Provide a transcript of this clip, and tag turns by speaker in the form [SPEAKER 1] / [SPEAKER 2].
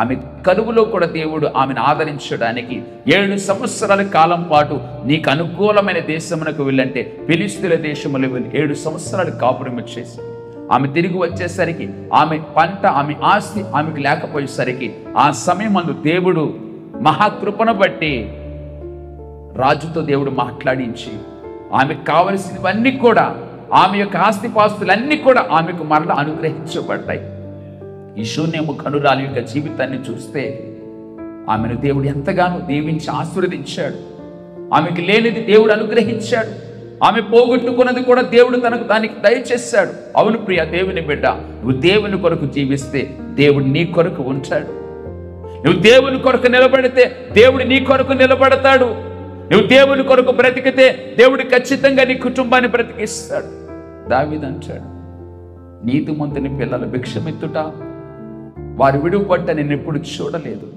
[SPEAKER 1] ఆమె కరువులో కూడా దేవుడు ఆమెను ఆదరించడానికి 7 సంవత్సరాల కాలం పాటు నీకు అనుకూలమైన దేశమునకు వెళ్ళంటే ఫిలిష్తీయుల దేశములో వెళ్ళి 7 సంవత్సరాలు కాపురం వచ్చేసి ఆమె తిరిగి వచ్చేసరికి ఆమె పంట ఆమె ఆస్తి ఆమెకు లేకపోయేసరికి ఆ సమయమందు దేవుడు మహాకృపను బట్టి రాజుతో దేవుడు మాట్లాడించి ఆమెకు కావలసినవన్నీ కూడా ఆమె యొక్క ఆస్తిపాస్తులన్నీ కూడా ఆమెకు మరలా అనుగ్రహించబడ్డాయి. ఈ శూన్యము కనురాల యొక్క జీవితాన్ని చూస్తే ఆమెను దేవుడు ఎంతగానో దీవించి ఆశీర్వదించాడు. ఆమెకు లేనిది దేవుడు అనుగ్రహించాడు. ఆమె పోగొట్టుకున్నది కూడా దేవుడు దానికి దయచేశాడు. అవును ప్రియ దేవుని బిడ్డ, నువ్వు దేవుని కొరకు జీవిస్తే దేవుడు నీ కొరకు ఉంటాడు. నువ్వు దేవుని కొరకు నిలబడితే దేవుడు నీ కొరకు నిలబడతాడు. నువ్వు దేవుని కొరకు బ్రతికితే దేవుడు ఖచ్చితంగా నీ కుటుంబాన్ని బ్రతికిస్తాడు. దావీదు అంటాడు, నీతిమంతుని పిల్లల భిక్షమెత్తుట వారి విడువబట్ట నేను ఎప్పుడు చూడలేదు.